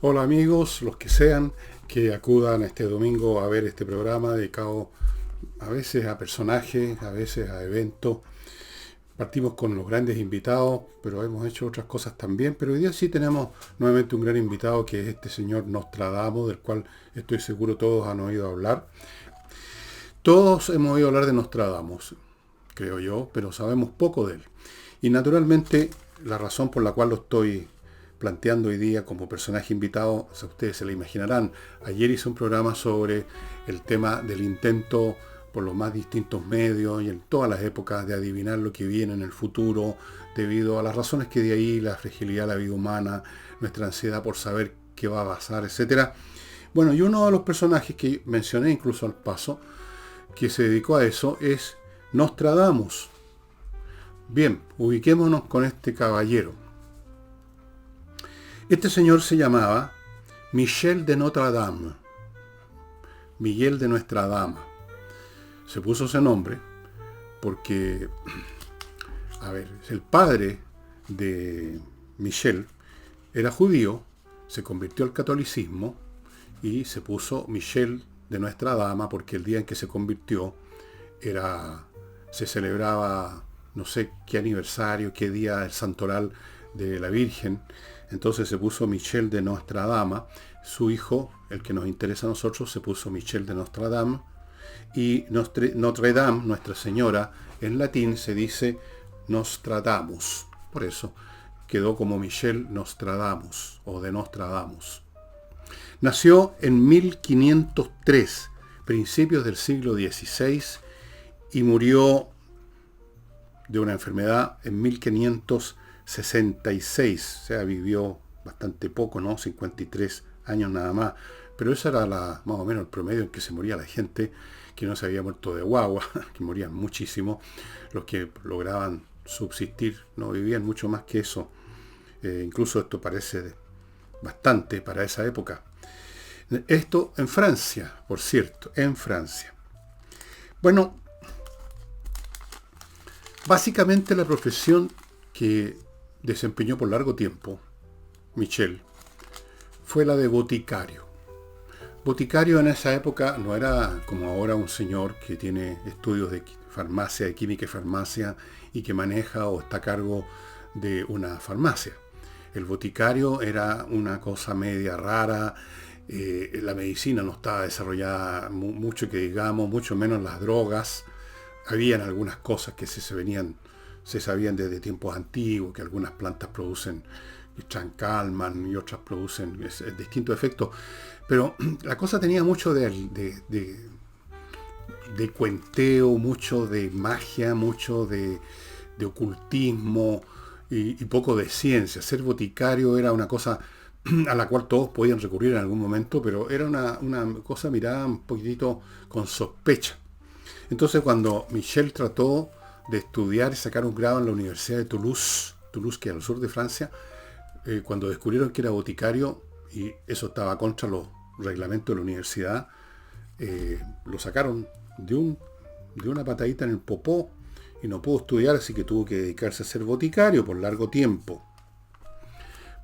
Hola amigos, los que sean, que acudan este domingo a ver este programa dedicado a veces a personajes, a veces a eventos. Partimos con los grandes invitados, pero hemos hecho otras cosas también. Pero hoy día sí tenemos nuevamente un gran invitado que es este señor Nostradamus, del cual estoy seguro todos han oído hablar. Todos hemos oído hablar de Nostradamus, creo yo, pero sabemos poco de él. Y naturalmente la razón por la cual lo estoy planteando hoy día como personaje invitado, ustedes se lo imaginarán. Ayer hice un programa sobre el tema del intento por los más distintos medios y en todas las épocas de adivinar lo que viene en el futuro, debido a las razones que de ahí, la fragilidad de la vida humana, nuestra ansiedad por saber qué va a pasar, etcétera. Bueno, y uno de los personajes que mencioné incluso al paso, que se dedicó a eso, es Nostradamus. Bien, ubiquémonos con este caballero. Este señor se llamaba Michel de Notre Dame, Miguel de Nuestra Dama. Se puso ese nombre porque, el padre de Michel era judío, se convirtió al catolicismo y se puso Michel de Nuestra Dama porque el día en que se convirtió se celebraba no sé qué aniversario, qué día el santoral de la Virgen. Entonces se puso Michel de Nuestra Dama. Su hijo, el que nos interesa a nosotros, se puso Michel de Notre Dame. Y Notre Dame, Nuestra Señora, en latín se dice Nostradamus. Por eso quedó como Michel Nostradamus o de Nostradamus. Nació en 1503, principios del siglo XVI, y murió de una enfermedad en 1566. O sea, vivió bastante poco, ¿no? 53 años nada más. Pero ese era más o menos el promedio en que se moría la gente que no se había muerto de guagua, que morían muchísimo. Los que lograban subsistir no vivían mucho más que eso. Incluso esto parece bastante para esa época. Esto en Francia, por cierto, en Francia. Bueno, básicamente la profesión que desempeñó por largo tiempo Michel fue la de boticario. Boticario en esa época no era como ahora un señor que tiene estudios de farmacia, de química y farmacia y que maneja o está a cargo de una farmacia. El boticario era una cosa media rara. La medicina no estaba desarrollada mucho que digamos, mucho menos las drogas. Habían algunas cosas que se sabían desde tiempos antiguos, que algunas plantas producen calman y otras producen distintos efectos. Pero la cosa tenía mucho de cuenteo, mucho de magia, mucho de ocultismo y poco de ciencia. Ser boticario era una cosa a la cual todos podían recurrir en algún momento, pero era una cosa mirada un poquitito con sospecha. Entonces cuando Michel trató de estudiar y sacar un grado en la Universidad de Toulouse, que es al sur de Francia, cuando descubrieron que era boticario, y eso estaba contra los reglamentos de la universidad, lo sacaron de una patadita en el popó y no pudo estudiar, así que tuvo que dedicarse a ser boticario por largo tiempo.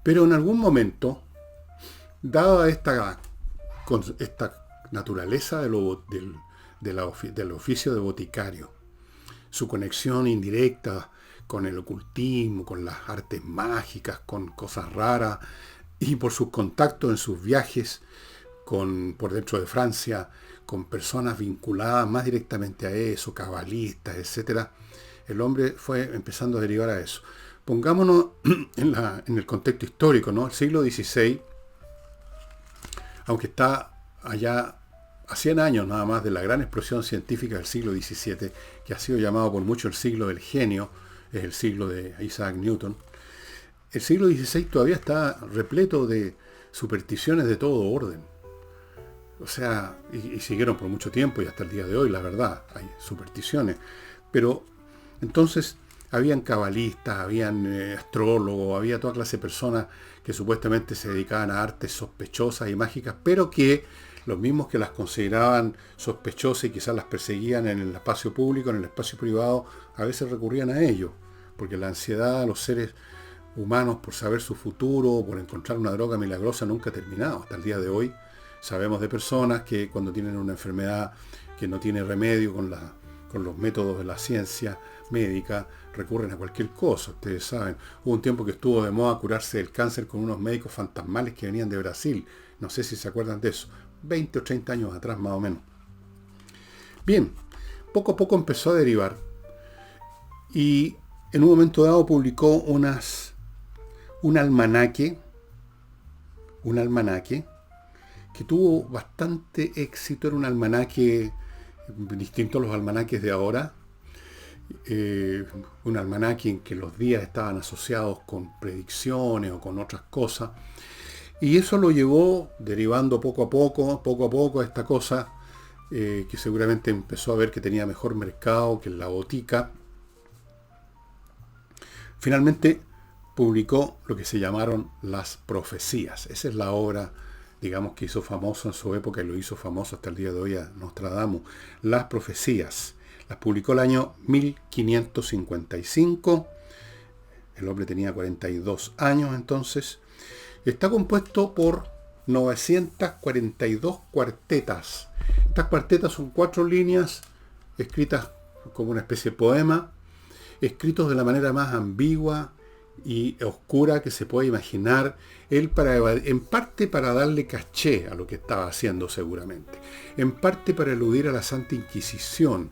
Pero en algún momento, dada esta naturaleza del oficio de boticario, su conexión indirecta con el ocultismo, con las artes mágicas, con cosas raras, y por sus contactos en sus viajes por dentro de Francia, con personas vinculadas más directamente a eso, cabalistas, etc., el hombre fue empezando a derivar a eso. Pongámonos en el contexto histórico, ¿no? El siglo XVI, aunque está allá a 100 años nada más de la gran explosión científica del siglo XVII, que ha sido llamado por mucho el siglo del genio, es el siglo de Isaac Newton. El siglo XVI todavía está repleto de supersticiones de todo orden. O sea, y siguieron por mucho tiempo y hasta el día de hoy, la verdad, hay supersticiones. Pero entonces habían cabalistas, habían astrólogos, había toda clase de personas que supuestamente se dedicaban a artes sospechosas y mágicas, pero que los mismos que las consideraban sospechosas y quizás las perseguían en el espacio público, en el espacio privado, a veces recurrían a ello, porque la ansiedad a los seres humanos por saber su futuro, por encontrar una droga milagrosa, nunca ha terminado. Hasta el día de hoy sabemos de personas que cuando tienen una enfermedad que no tiene remedio con los métodos de la ciencia médica, recurren a cualquier cosa. Ustedes saben, hubo un tiempo que estuvo de moda curarse del cáncer con unos médicos fantasmales que venían de Brasil. No sé si se acuerdan de eso. 20 o 30 años atrás más o menos. Bien, poco a poco empezó a derivar y en un momento dado publicó un almanaque que tuvo bastante éxito. Era un almanaque distinto a los almanaques de ahora, un almanaque en que los días estaban asociados con predicciones o con otras cosas, y eso lo llevó derivando poco a poco a esta cosa que seguramente empezó a ver que tenía mejor mercado que la botica. Finalmente publicó lo que se llamaron las profecías. Esa es la obra, digamos, que hizo famoso en su época y lo hizo famoso hasta el día de hoy a Nostradamus. Las profecías. Las publicó el año 1555. El hombre tenía 42 años entonces. Está compuesto por 942 cuartetas. Estas cuartetas son 4 líneas escritas como una especie de poema, escritos de la manera más ambigua y oscura que se puede imaginar, él en parte para darle caché a lo que estaba haciendo seguramente, en parte para eludir a la Santa Inquisición,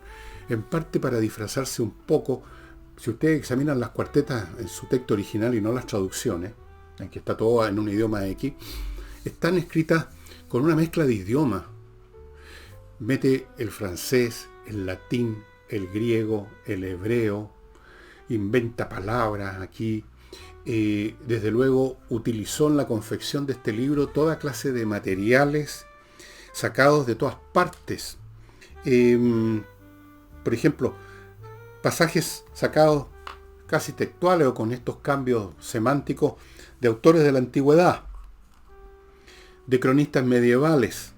en parte para disfrazarse un poco. Si ustedes examinan las cuartetas en su texto original y no las traducciones, en que está todo en un idioma X, están escritas con una mezcla de idiomas. Mete el francés, el latín, el griego, el hebreo, inventa palabras aquí. Desde luego utilizó en la confección de este libro toda clase de materiales sacados de todas partes. Por ejemplo, pasajes sacados casi textuales o con estos cambios semánticos de autores de la antigüedad, de cronistas medievales.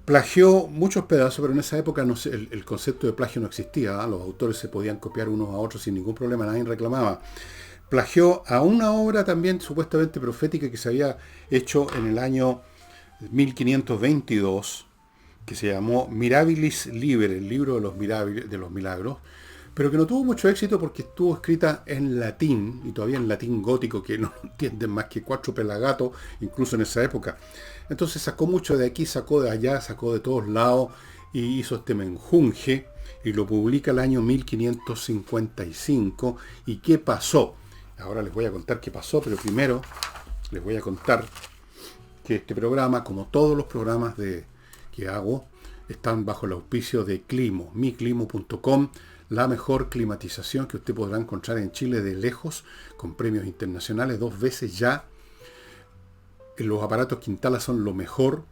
Plagió muchos pedazos, pero en esa época no sé, el concepto de plagio no existía. Los autores se podían copiar unos a otros sin ningún problema, nadie reclamaba. Plagió a una obra también supuestamente profética que se había hecho en el año 1522, que se llamó Mirabilis Liber, el libro de los milagros, pero que no tuvo mucho éxito porque estuvo escrita en latín, y todavía en latín gótico, que no entienden más que 4 pelagatos, incluso en esa época. Entonces sacó mucho de aquí, sacó de allá, sacó de todos lados, y hizo este menjunje, y lo publica el año 1555. ¿Y qué pasó? Ahora les voy a contar qué pasó, pero primero les voy a contar que este programa, como todos los programas que hago, están bajo el auspicio de Climo, miclimo.com, la mejor climatización que usted podrá encontrar en Chile de lejos, con premios internacionales 2 veces ya. Los aparatos que instala son lo mejor,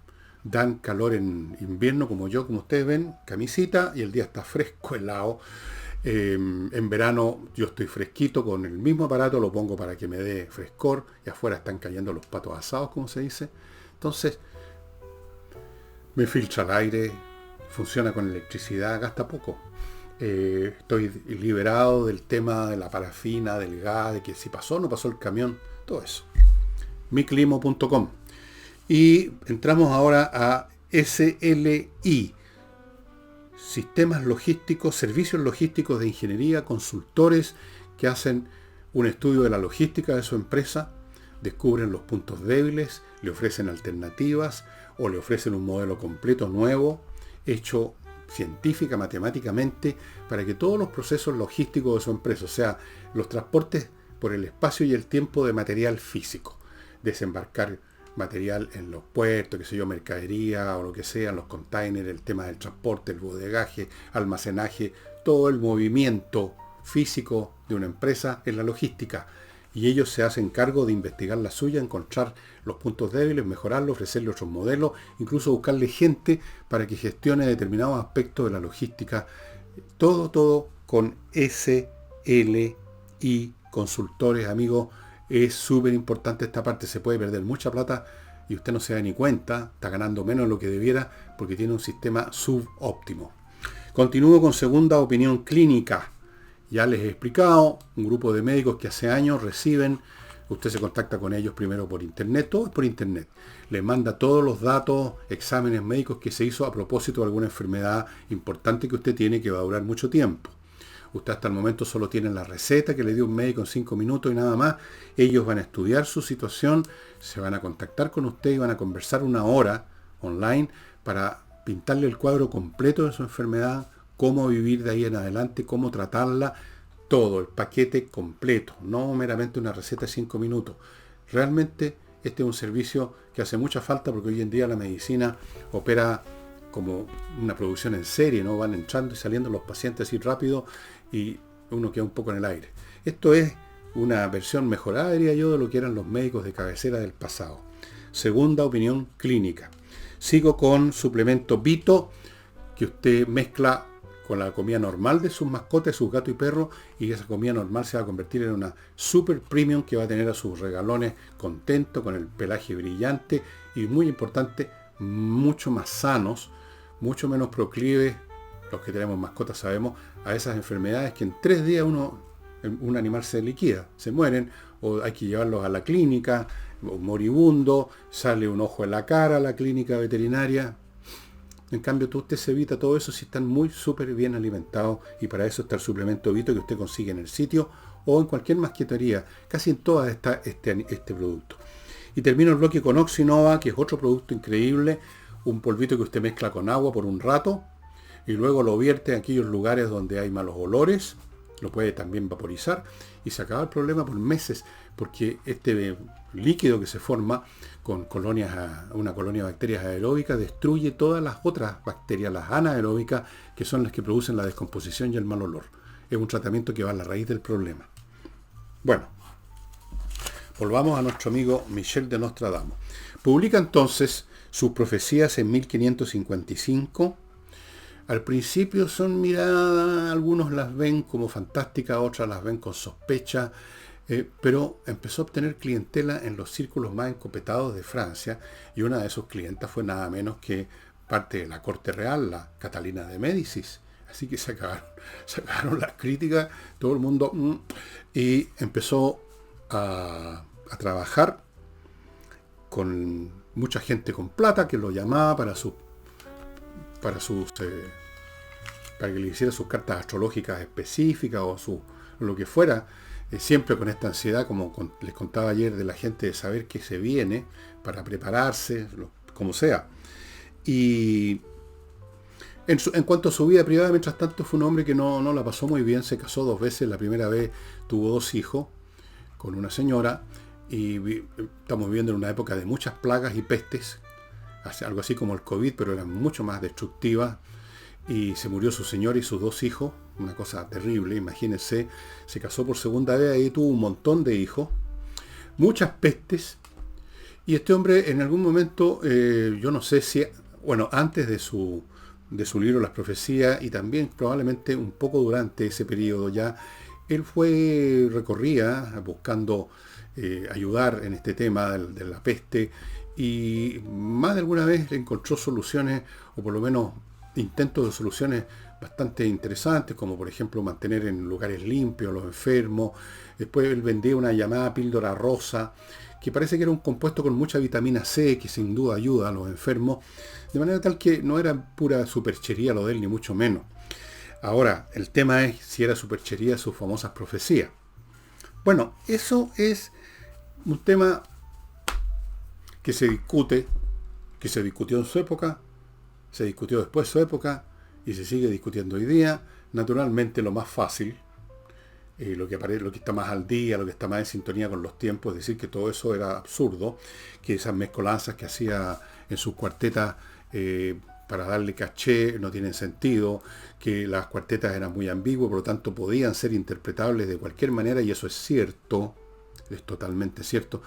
dan calor en invierno como yo, como ustedes ven, camisita, y el día está fresco, helado. En verano yo estoy fresquito con el mismo aparato, lo pongo para que me dé frescor, y afuera están cayendo los patos asados, como se dice. Entonces, me filtra el aire, funciona con electricidad, gasta poco. Estoy liberado del tema de la parafina, del gas, de que si pasó o no pasó el camión, todo eso. miclimo.com. Y entramos ahora a SLI, Sistemas Logísticos, Servicios Logísticos de Ingeniería, consultores que hacen un estudio de la logística de su empresa, descubren los puntos débiles, le ofrecen alternativas o le ofrecen un modelo completo nuevo, hecho científica, matemáticamente, para que todos los procesos logísticos de su empresa, o sea, los transportes por el espacio y el tiempo de material físico, desembarcar material en los puertos, qué sé yo, mercadería o lo que sea, los containers, el tema del transporte, el bodegaje, almacenaje, todo el movimiento físico de una empresa en la logística. Y ellos se hacen cargo de investigar la suya, encontrar los puntos débiles, mejorarlos, ofrecerle otros modelos, incluso buscarle gente para que gestione determinados aspectos de la logística. Todo con SLI Consultores, amigos. Es súper importante esta parte, se puede perder mucha plata y usted no se da ni cuenta, está ganando menos de lo que debiera porque tiene un sistema subóptimo. Continúo con segunda opinión clínica. Ya les he explicado, un grupo de médicos que hace años reciben, usted se contacta con ellos primero por internet, todo es por internet. Les manda todos los datos, exámenes médicos que se hizo a propósito de alguna enfermedad importante que usted tiene que va a durar mucho tiempo. Usted hasta el momento solo tiene la receta que le dio un médico en 5 minutos y nada más. Ellos van a estudiar su situación, se van a contactar con usted y van a conversar una hora online para pintarle el cuadro completo de su enfermedad, cómo vivir de ahí en adelante, cómo tratarla, todo, el paquete completo, no meramente una receta de 5 minutos. Realmente este es un servicio que hace mucha falta porque hoy en día la medicina opera como una producción en serie, ¿no? Van entrando y saliendo los pacientes así rápido y uno queda un poco en el aire. Esto es una versión mejorada, diría yo, de lo que eran los médicos de cabecera del pasado. Segunda opinión clínica. Sigo con suplemento Vito, que usted mezcla con la comida normal de sus mascotas, sus gatos y perros, y esa comida normal se va a convertir en una super premium que va a tener a sus regalones contentos, con el pelaje brillante y, muy importante, mucho más sanos, mucho menos proclives, los que tenemos mascotas sabemos, a esas enfermedades que en 3 días un animal se liquida, se mueren, o hay que llevarlos a la clínica, o moribundo, sale un ojo en la cara a la clínica veterinaria. En cambio, usted se evita todo eso si están muy súper bien alimentados, y para eso está el suplemento Vito que usted consigue en el sitio o en cualquier masquetería. Casi en todas está este producto. Y termino el bloque con Oxinova, que es otro producto increíble, un polvito que usted mezcla con agua por un rato y luego lo vierte en aquellos lugares donde hay malos olores, lo puede también vaporizar y se acaba el problema por meses, porque este líquido que se forma con una colonia de bacterias aeróbicas destruye todas las otras bacterias, las anaeróbicas, que son las que producen la descomposición y el mal olor. Es un tratamiento que va a la raíz del problema. Bueno, volvamos a nuestro amigo Michel de Nostradamus. Publica entonces sus profecías en 1555. Al principio son miradas, algunos las ven como fantásticas, otras las ven con sospecha, pero empezó a obtener clientela en los círculos más encopetados de Francia, y una de sus clientas fue nada menos que parte de la corte real, la Catalina de Médicis. Así que se acabaron las críticas, todo el mundo, y empezó a trabajar con mucha gente con plata que lo llamaba para que le hiciera sus cartas astrológicas específicas o lo que fuera, siempre con esta ansiedad, como les contaba ayer, de la gente de saber qué se viene para prepararse, como sea. Y en cuanto a su vida privada, mientras tanto, fue un hombre que no la pasó muy bien, se casó 2 veces, la primera vez tuvo 2 hijos con una señora, y estamos viviendo en una época de muchas plagas y pestes, algo así como el COVID, pero eran mucho más destructivas, y se murió su señora y sus 2 hijos, una cosa terrible, imagínense. Se casó por segunda vez, ahí tuvo un montón de hijos, muchas pestes, y este hombre en algún momento, yo no sé si, bueno, antes de su libro Las Profecías, y también probablemente un poco durante ese periodo ya, él recorría buscando ayudar en este tema de la peste, y más de alguna vez encontró soluciones, o por lo menos intentos de soluciones bastante interesantes, como por ejemplo mantener en lugares limpios a los enfermos. Después él vendía una llamada píldora rosa, que parece que era un compuesto con mucha vitamina C, que sin duda ayuda a los enfermos, de manera tal que no era pura superchería lo de él, ni mucho menos. Ahora, el tema es si era superchería sus famosas profecías. Bueno, eso es un tema que se discute, que se discutió en su época, se discutió después de su época, y se sigue discutiendo hoy día. Naturalmente lo más fácil, lo que está más al día, lo que está más en sintonía con los tiempos, es decir que todo eso era absurdo, que esas mezcolanzas que hacía en sus cuartetas para darle caché no tienen sentido, que las cuartetas eran muy ambiguas, por lo tanto podían ser interpretables de cualquier manera, y eso es cierto, es totalmente cierto.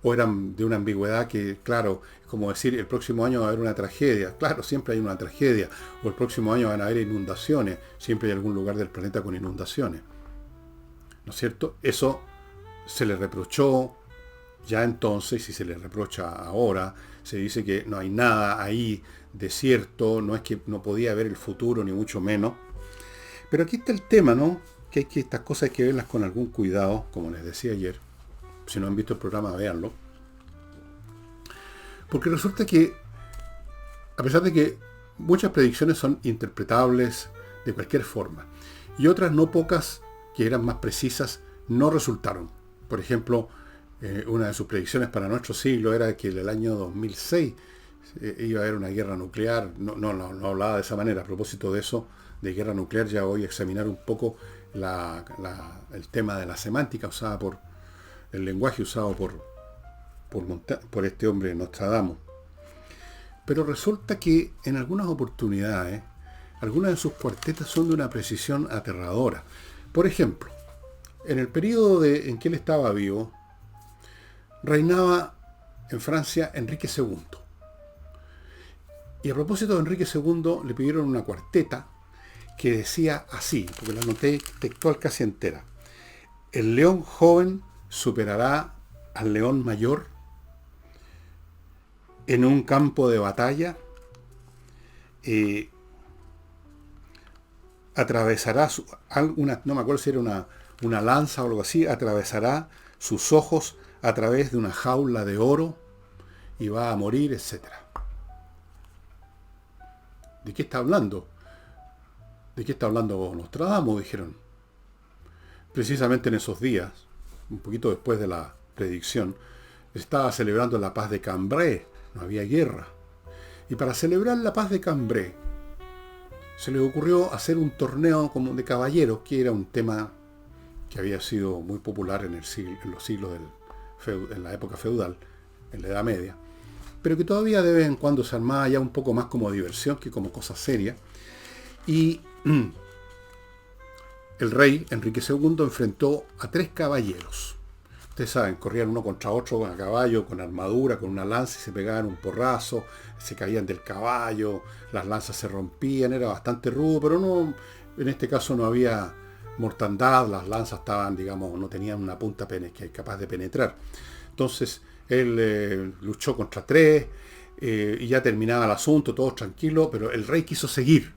O eran de una ambigüedad que, claro, es como decir, el próximo año va a haber una tragedia. Claro, siempre hay una tragedia. O el próximo año van a haber inundaciones. Siempre hay algún lugar del planeta con inundaciones. ¿No es cierto? Eso se le reprochó ya entonces, y se le reprocha ahora. Se dice que no hay nada ahí de cierto, no es que no podía haber el futuro, ni mucho menos. Pero aquí está el tema, ¿no? que estas cosas hay que verlas con algún cuidado, como les decía ayer. Si no han visto el programa, véanlo. Porque resulta que, a pesar de que muchas predicciones son interpretables de cualquier forma, y otras no pocas que eran más precisas no resultaron. Por ejemplo, una de sus predicciones para nuestro siglo era que en el año 2006 iba a haber una guerra nuclear. No hablaba de esa manera. A propósito de eso, de guerra nuclear, ya voy a examinar un poco el tema de la semántica usada por el lenguaje usado por este hombre Nostradamus. Pero resulta que en algunas oportunidades, algunas de sus cuartetas son de una precisión aterradora. Por ejemplo, en el periodo en que él estaba vivo, reinaba en Francia Enrique II. Y a propósito de Enrique II, le pidieron una cuarteta que decía así, porque la anoté textual casi entera: el león joven superará al león mayor en un campo de batalla, atravesará no me acuerdo si era una lanza o algo así, atravesará sus ojos a través de una jaula de oro y va a morir, etc. ¿De qué está hablando? ¿De qué está hablando Nostradamus?, dijeron. Precisamente en esos días, un poquito después de la predicción, estaba celebrando la paz de Cambrai, no había guerra. Y para celebrar la paz de Cambrai, se le ocurrió hacer un torneo como de caballeros, que era un tema que había sido muy popular en los siglos en la época feudal, en la Edad Media, pero que todavía de vez en cuando se armaba ya un poco más como diversión que como cosa seria. Y el rey Enrique II enfrentó a 3 caballeros. Ustedes saben, corrían uno contra otro a caballo, con armadura, con una lanza, y se pegaban un porrazo, se caían del caballo, las lanzas se rompían, era bastante rudo, pero no, en este caso no había mortandad, las lanzas estaban, digamos, no tenían una punta que es capaz de penetrar. Entonces él luchó contra 3 y ya terminaba el asunto, todo tranquilo, pero el rey quiso seguir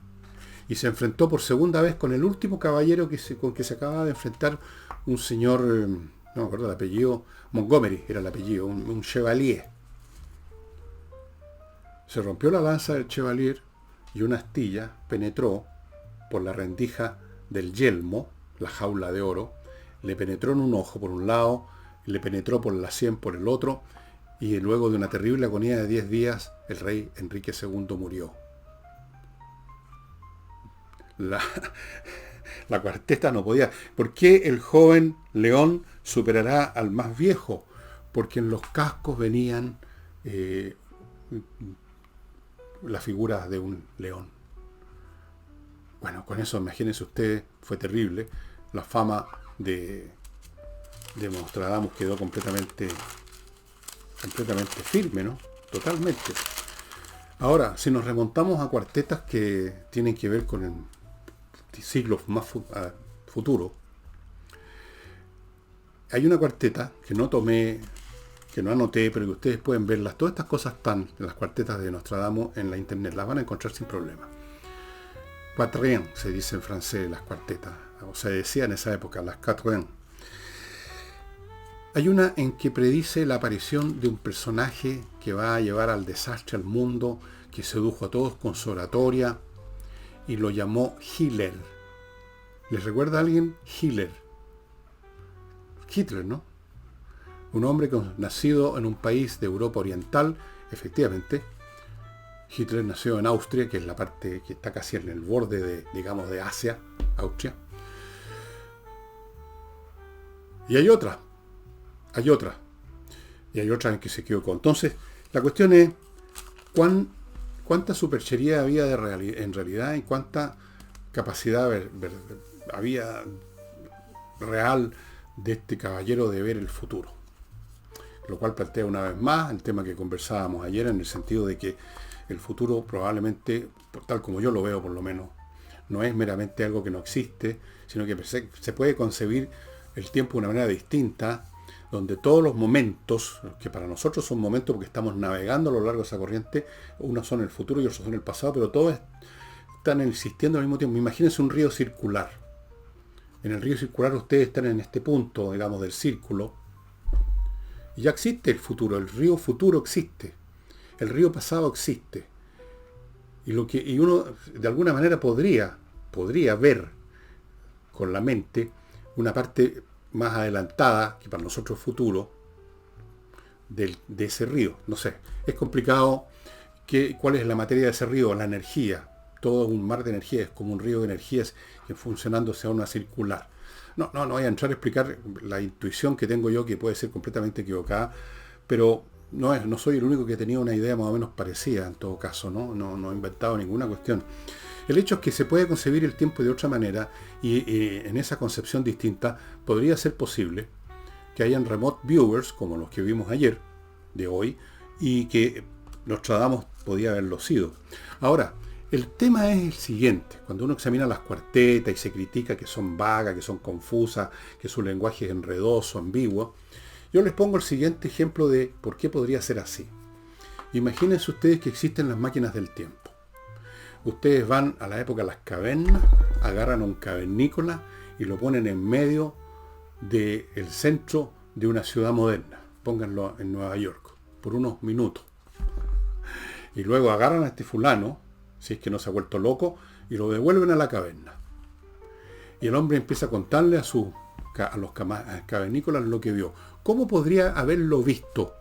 y se enfrentó por segunda vez con el último caballero con que se acababa de enfrentar, un señor, no me acuerdo el apellido, Montgomery era el apellido, un chevalier. Se rompió la lanza del chevalier y una astilla penetró por la rendija del yelmo, la jaula de oro, le penetró en un ojo por un lado, le penetró por la sien por el otro, y luego de una terrible agonía de 10 días, el rey Enrique II murió. La cuarteta no podía. ¿Por qué el joven león superará al más viejo? Porque en los cascos venían las figuras de un león. Bueno, con eso, imagínense ustedes, fue terrible. La fama de Nostradamus quedó completamente firme, ¿no? Totalmente. Ahora, si nos remontamos a cuartetas que tienen que ver con siglos más futuro, hay una cuarteta que no anoté, pero que ustedes pueden verlas. Todas estas cosas están en las cuartetas de Nostradamus en la internet, las van a encontrar sin problema. Quatrain se dice en francés, las cuartetas, o se decía en esa época, las quatrain. Hay una en que predice la aparición de un personaje que va a llevar al desastre al mundo, que sedujo a todos con su oratoria y lo llamó Hitler. ¿Les recuerda a alguien? Hitler, ¿no? Un hombre nacido en un país de Europa Oriental, efectivamente. Hitler nació en Austria, que es la parte que está casi en el borde de Asia, Austria. Y hay otra en que se equivocó. Entonces, la cuestión es cuánta superchería había en realidad y cuánta capacidad había real de este caballero de ver el futuro. Lo cual plantea una vez más el tema que conversábamos ayer, en el sentido de que el futuro probablemente, tal como yo lo veo por lo menos, no es meramente algo que no existe, sino que se puede concebir el tiempo de una manera distinta, donde todos los momentos, que para nosotros son momentos porque estamos navegando a lo largo de esa corriente, unos son el futuro y otros son el pasado, pero todos están existiendo al mismo tiempo. Imagínense un río circular, En el río circular ustedes están en este punto, digamos, del círculo. Y ya existe el futuro, el río futuro existe. El río pasado existe. Y uno de alguna manera podría ver con la mente una parte más adelantada, que para nosotros es futuro, de ese río. No sé, es complicado cuál es la materia de ese río, la energía. Todo un mar de energía es como un río de energías que funcionando sea una circular. No voy a entrar a explicar la intuición que tengo yo, que puede ser completamente equivocada, pero no soy el único que ha tenido una idea más o menos parecida en todo caso, no he inventado ninguna cuestión. El hecho es que se puede concebir el tiempo de otra manera y en esa concepción distinta podría ser posible que hayan remote viewers, como los que vimos ayer, de hoy, y que Nostradamus podía haberlo sido. Ahora, el tema es el siguiente. Cuando uno examina las cuartetas y se critica que son vagas, que son confusas, que su lenguaje es enredoso, ambiguo, yo les pongo el siguiente ejemplo de por qué podría ser así. Imagínense ustedes que existen las máquinas del tiempo. Ustedes van a la época de las cavernas, agarran a un cavernícola y lo ponen en medio del centro de una ciudad moderna. Pónganlo en Nueva York, por unos minutos. Y luego agarran a este fulano, si es que no se ha vuelto loco, y lo devuelven a la caverna. Y el hombre empieza a contarle a los cavernícolas lo que vio. ¿Cómo podría haberlo visto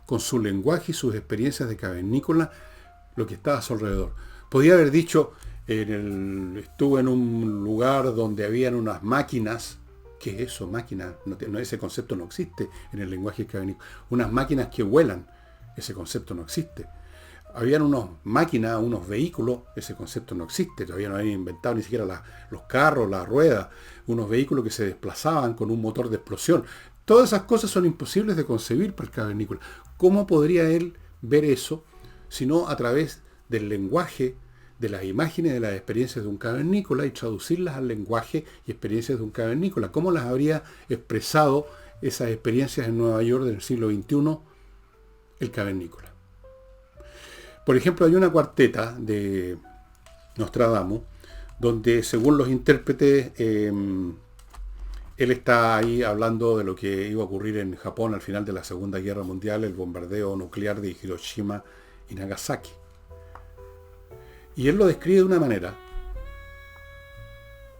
con su lenguaje y sus experiencias de cavernícola lo que estaba a su alrededor? Podría haber dicho, estuve en un lugar donde habían unas máquinas. ¿Qué es eso? Máquinas. Ese concepto no existe en el lenguaje cavernícola. Unas máquinas que vuelan. Ese concepto no existe. Habían unas máquinas, unos vehículos, ese concepto no existe, todavía no habían inventado ni siquiera los carros, las ruedas, unos vehículos que se desplazaban con un motor de explosión. Todas esas cosas son imposibles de concebir para el cavernícola. ¿Cómo podría él ver eso si no a través del lenguaje, de las imágenes, de las experiencias de un cavernícola y traducirlas al lenguaje y experiencias de un cavernícola? ¿Cómo las habría expresado esas experiencias en Nueva York del siglo XXI el cavernícola? Por ejemplo, hay una cuarteta de Nostradamus, donde según los intérpretes, él está ahí hablando de lo que iba a ocurrir en Japón al final de la Segunda Guerra Mundial, el bombardeo nuclear de Hiroshima y Nagasaki. Y él lo describe de una manera,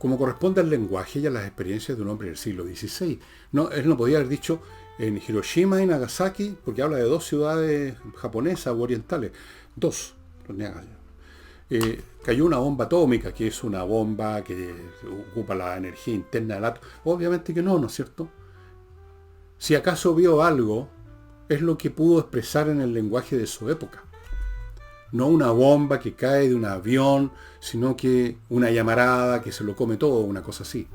como corresponde al lenguaje y a las experiencias de un hombre del siglo XVI. Él no podía haber dicho en Hiroshima y Nagasaki, porque habla de dos ciudades japonesas o orientales. Cayó una bomba atómica, que es una bomba que ocupa la energía interna del átomo. Obviamente que no es cierto. Si acaso vio algo, es lo que pudo expresar en el lenguaje de su época. No una bomba que cae de un avión, sino que una llamarada que se lo come todo, una cosa así.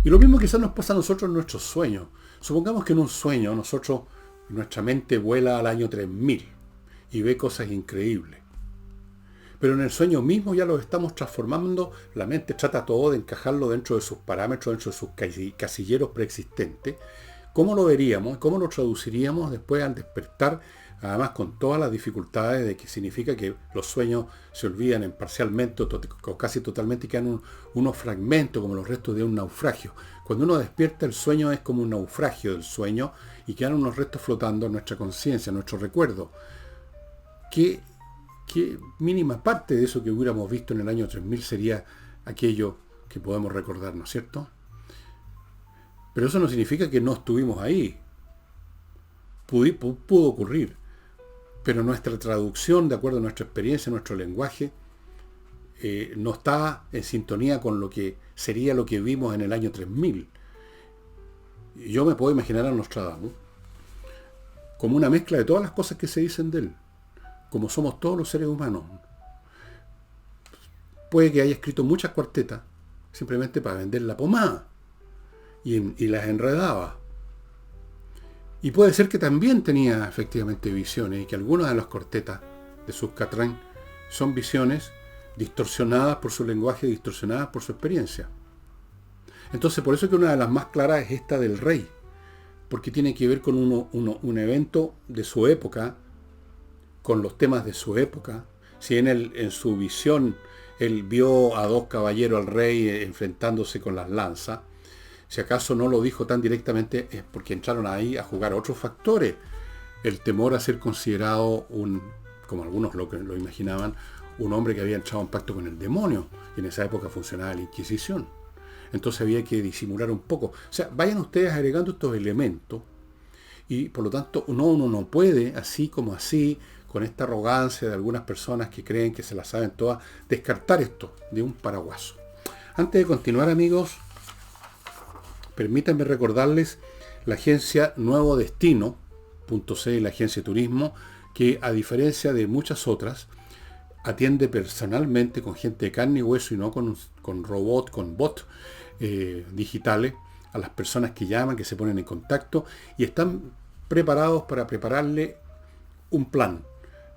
Y lo mismo quizás nos pasa a nosotros en nuestros sueños. Supongamos que en un sueño nuestra mente vuela al año 3000 y ve cosas increíbles. Pero en el sueño mismo ya lo estamos transformando, la mente trata todo de encajarlo dentro de sus parámetros, dentro de sus casilleros preexistentes. ¿Cómo lo veríamos? ¿Cómo lo traduciríamos después al despertar? Además con todas las dificultades de que significa que los sueños se olvidan en parcialmente o casi totalmente y quedan unos fragmentos como los restos de un naufragio. Cuando uno despierta, el sueño es como un naufragio del sueño y quedan unos restos flotando en nuestra conciencia, en nuestro recuerdo. ¿Qué mínima parte de eso que hubiéramos visto en el año 3000 sería aquello que podemos recordar, ¿no es cierto? Pero eso no significa que no estuvimos ahí. Pudo ocurrir. Pero nuestra traducción, de acuerdo a nuestra experiencia, nuestro lenguaje, no está en sintonía con lo que sería lo que vimos en el año 3000. Yo me puedo imaginar a Nostradamus como una mezcla de todas las cosas que se dicen de él, como somos todos los seres humanos. Puede que haya escrito muchas cuartetas simplemente para vender la pomada y las enredaba. Y puede ser que también tenía efectivamente visiones y que algunas de las cuartetas de sus Catrán son visiones distorsionadas por su lenguaje, distorsionadas por su experiencia. Entonces, por eso que una de las más claras es esta del rey, porque tiene que ver con un evento de su época, con los temas de su época. Si en su visión él vio a dos caballeros al rey enfrentándose con las lanzas. Si acaso no lo dijo tan directamente es porque entraron ahí a jugar otros factores. El temor a ser considerado como algunos lo imaginaban, un hombre que había entrado en pacto con el demonio. Y en esa época funcionaba la Inquisición. Entonces había que disimular un poco. O sea, vayan ustedes agregando estos elementos y por lo tanto uno no puede, así como así, con esta arrogancia de algunas personas que creen que se la saben todas, descartar esto de un paraguaso. Antes de continuar, amigos, permítanme recordarles la agencia Nuevo Destino.cl, la agencia de turismo, que a diferencia de muchas otras, atiende personalmente con gente de carne y hueso y no con robot, con bot digitales, a las personas que llaman, que se ponen en contacto y están preparados para prepararle un plan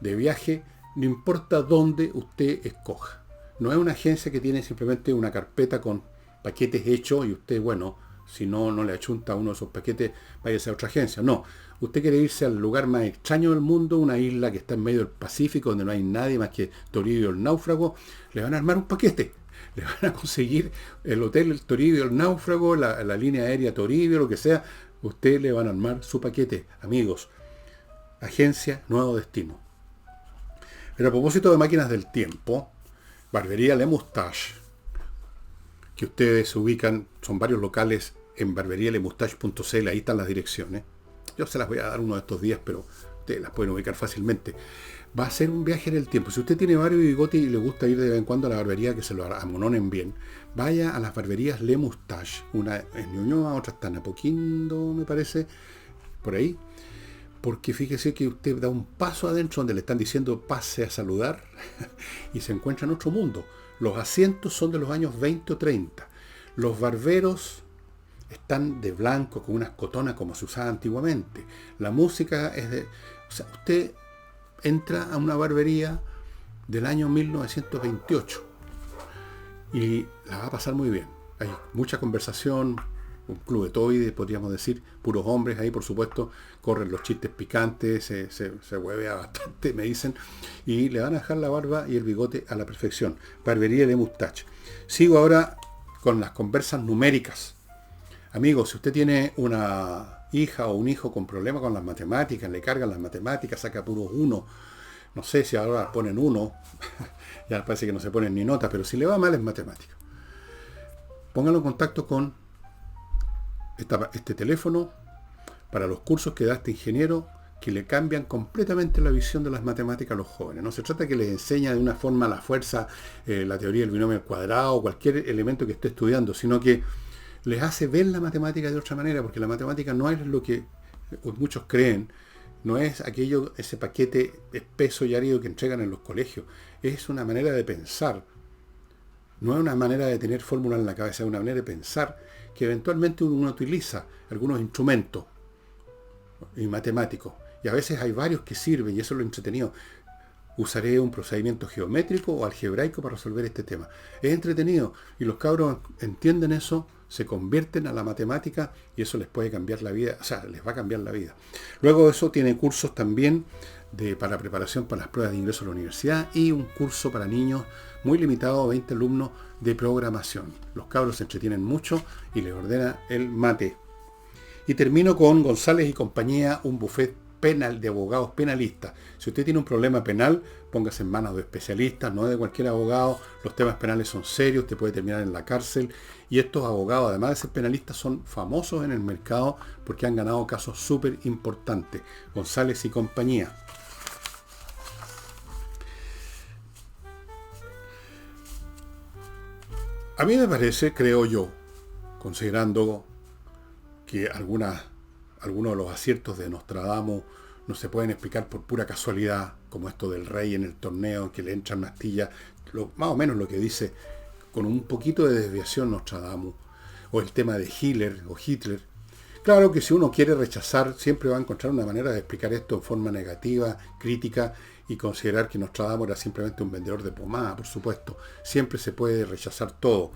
de viaje, no importa dónde usted escoja. No es una agencia que tiene simplemente una carpeta con paquetes hechos y usted, bueno, si no le achunta uno de esos paquetes, váyase a otra agencia. No, usted quiere irse al lugar más extraño del mundo, una isla que está en medio del Pacífico, donde no hay nadie más que Toribio el náufrago, le van a armar un paquete. Le van a conseguir el hotel el Toribio el náufrago, la línea aérea Toribio, lo que sea. Usted le van a armar su paquete, amigos. Agencia Nuevo Destino. Pero a propósito de máquinas del tiempo, Barbería Le Moustache, que ustedes se ubican, son varios locales en barberialemustache.cl, ahí están las direcciones. Yo se las voy a dar uno de estos días, pero ustedes las pueden ubicar fácilmente. Va a ser un viaje en el tiempo. Si usted tiene varios bigotes y le gusta ir de vez en cuando a la barbería, que se lo amononen bien, vaya a las barberías Le Moustache. Una en Ñuñoa, otra está en Apoquindo, me parece, por ahí. Porque fíjese que usted da un paso adentro donde le están diciendo pase a saludar y se encuentra en otro mundo. Los asientos son de los años 20 o 30. Los barberos están de blanco con unas cotonas como se usaba antiguamente. La música es de... O sea, usted entra a una barbería del año 1928 y la va a pasar muy bien. Hay mucha conversación, un clubetoide, podríamos decir, puros hombres ahí, por supuesto, corren los chistes picantes, se huevea bastante, me dicen, y le van a dejar la barba y el bigote a la perfección. Barbería Le Moustache. Sigo ahora con las conversas numéricas. Amigos, si usted tiene una hija o un hijo con problemas con las matemáticas, le cargan las matemáticas, saca puros uno, no sé si ahora ponen uno, ya parece que no se ponen ni nota, pero si le va mal en matemáticas, póngalo en contacto con este teléfono para los cursos que da este ingeniero que le cambian completamente la visión de las matemáticas a los jóvenes. No se trata que les enseña de una forma a la fuerza la teoría del binomio al cuadrado o cualquier elemento que esté estudiando, sino que les hace ver la matemática de otra manera, porque la matemática no es lo que muchos creen, no es aquello, ese paquete espeso y árido que entregan en los colegios, es una manera de pensar, no es una manera de tener fórmulas en la cabeza, es una manera de pensar que eventualmente uno utiliza algunos instrumentos y matemáticos, y a veces hay varios que sirven, y eso es lo entretenido. Usaré un procedimiento geométrico o algebraico para resolver este tema. Es entretenido, y los cabros entienden eso, se convierten a la matemática, y eso les puede cambiar la vida, o sea, les va a cambiar la vida. Luego de eso tiene cursos también para preparación para las pruebas de ingreso a la universidad, y un curso para niños muy limitado, 20 alumnos, de programación. Los cabros se entretienen mucho y les ordena el mate. Y termino con González y compañía, un buffet penal de abogados penalistas. Si usted tiene un problema penal, póngase en manos de especialistas, no de cualquier abogado. Los temas penales son serios, usted puede terminar en la cárcel. Y estos abogados, además de ser penalistas, son famosos en el mercado porque han ganado casos súper importantes. González y compañía. A mí me parece, creo yo, considerando que algunos de los aciertos de Nostradamus no se pueden explicar por pura casualidad, como esto del rey en el torneo, que le entran una astilla, más o menos lo que dice, con un poquito de desviación Nostradamus, o el tema de Hitler. Claro que si uno quiere rechazar, siempre va a encontrar una manera de explicar esto en forma negativa, crítica, y considerar que Nostradamus era simplemente un vendedor de pomada, por supuesto. Siempre se puede rechazar todo.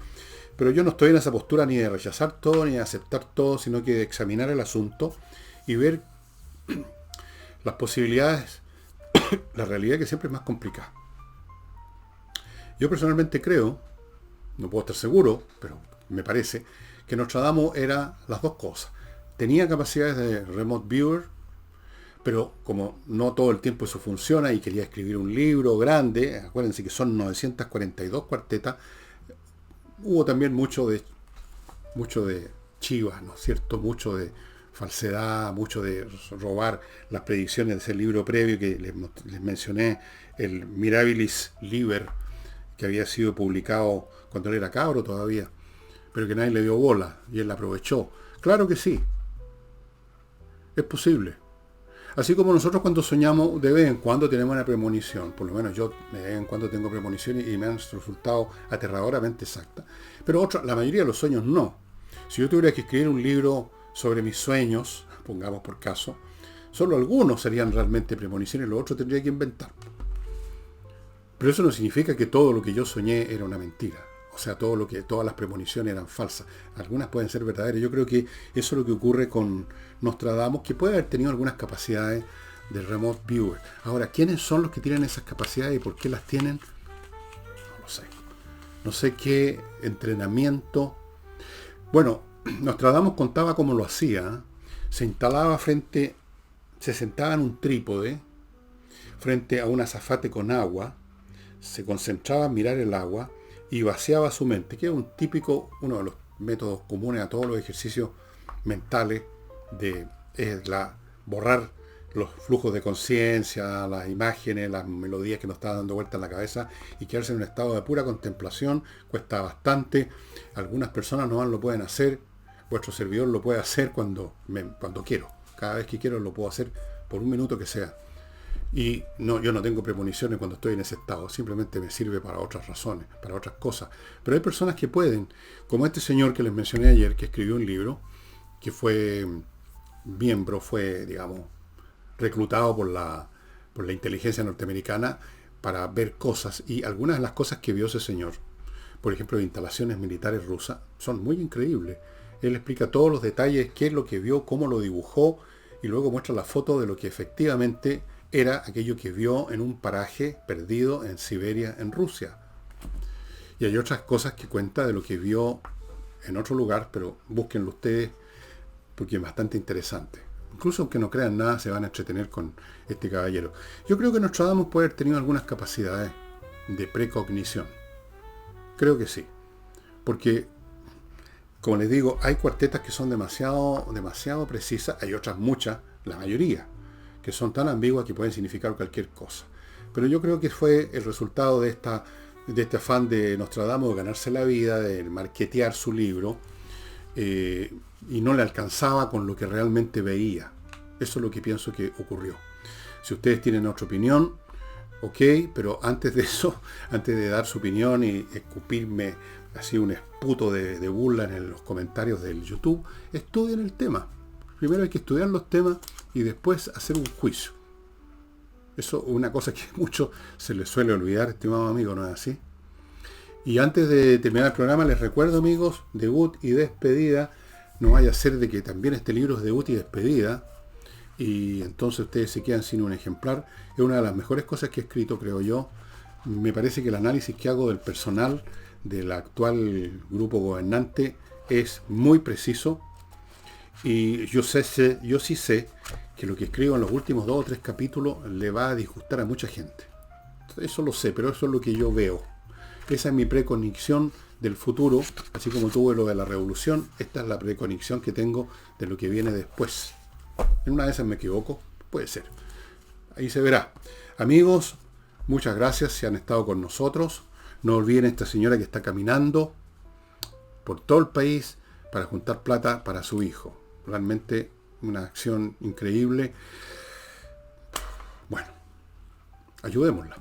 Pero yo no estoy en esa postura ni de rechazar todo, ni de aceptar todo, sino que de examinar el asunto y ver las posibilidades, la realidad que siempre es más complicada. Yo personalmente creo, no puedo estar seguro, pero me parece, que Nostradamus era las dos cosas. Tenía capacidades de remote viewer, pero como no todo el tiempo eso funciona y quería escribir un libro grande, acuérdense que son 942 cuartetas, hubo también mucho de chivas, ¿no es cierto? Mucho de falsedad, mucho de robar las predicciones de ese libro previo que les mencioné, el Mirabilis Liber, que había sido publicado cuando él era cabro todavía, pero que nadie le dio bola y él la aprovechó. Claro que sí, es posible. Así como nosotros cuando soñamos, de vez en cuando tenemos una premonición, por lo menos yo de vez en cuando tengo premoniciones y me han resultado aterradoramente exactas, pero la mayoría de los sueños no. Si yo tuviera que escribir un libro sobre mis sueños, pongamos por caso, solo algunos serían realmente premoniciones, los otros tendría que inventar. Pero eso no significa que todo lo que yo soñé era una mentira. O sea, todas las premoniciones eran falsas. Algunas pueden ser verdaderas. Yo creo que eso es lo que ocurre con Nostradamus, que puede haber tenido algunas capacidades de remote viewer. Ahora, ¿quiénes son los que tienen esas capacidades y por qué las tienen? No lo sé. No sé qué entrenamiento. Bueno, Nostradamus contaba cómo lo hacía. Se sentaba en un trípode frente a un azafate con agua, se concentraba en mirar el agua y vaciaba su mente, que es uno de los métodos comunes a todos los ejercicios mentales, borrar los flujos de conciencia, las imágenes, las melodías que nos estaban dando vuelta en la cabeza y quedarse en un estado de pura contemplación. Cuesta bastante, algunas personas no lo pueden hacer, vuestro servidor lo puede hacer cuando quiero, cada vez que quiero lo puedo hacer por un minuto que sea. Y yo no tengo premoniciones cuando estoy en ese estado, simplemente me sirve para otras razones, para otras cosas. Pero hay personas que pueden, como este señor que les mencioné ayer, que escribió un libro, que fue digamos, reclutado por la inteligencia norteamericana para ver cosas, y algunas de las cosas que vio ese señor, por ejemplo, de instalaciones militares rusas, son muy increíbles. Él explica todos los detalles, qué es lo que vio, cómo lo dibujó, y luego muestra la foto de lo que efectivamente era aquello que vio en un paraje perdido en Siberia, en Rusia. Y hay otras cosas que cuenta de lo que vio en otro lugar, pero búsquenlo ustedes porque es bastante interesante. Incluso aunque no crean nada, se van a entretener con este caballero. Yo creo que Nostradamus puede haber tenido algunas capacidades de precognición. Creo que sí. Porque, como les digo, hay cuartetas que son demasiado precisas, hay otras muchas, la mayoría, que son tan ambiguas que pueden significar cualquier cosa. Pero yo creo que fue el resultado de este afán de Nostradamus de ganarse la vida, de marketear su libro, y no le alcanzaba con lo que realmente veía. Eso es lo que pienso que ocurrió. Si ustedes tienen otra opinión, ok, pero antes de eso, antes de dar su opinión y escupirme así un esputo de burla en los comentarios del YouTube, estudien el tema. Primero hay que estudiar los temas y después hacer un juicio. Eso es una cosa que mucho se les suele olvidar, estimado amigo, ¿no es así? Y antes de terminar el programa, les recuerdo, amigos, debut y despedida. No vaya a ser de que también este libro es debut y despedida, y entonces ustedes se quedan sin un ejemplar. Es una de las mejores cosas que he escrito, creo yo. Me parece que el análisis que hago del personal del actual grupo gobernante es muy preciso. Y yo sí sé que lo que escribo en los últimos 2 o 3 capítulos le va a disgustar a mucha gente. Eso lo sé, pero eso es lo que yo veo. Esa es mi precognición del futuro, así como tuve lo de la revolución. Esta es la precognición que tengo de lo que viene después. En una de esas me equivoco, puede ser. Ahí se verá. Amigos, muchas gracias si han estado con nosotros. No olviden esta señora que está caminando por todo el país para juntar plata para su hijo. Realmente una acción increíble. Bueno, ayudémosla.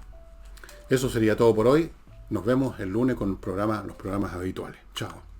Eso sería todo por hoy. Nos vemos el lunes con los programas habituales. Chao.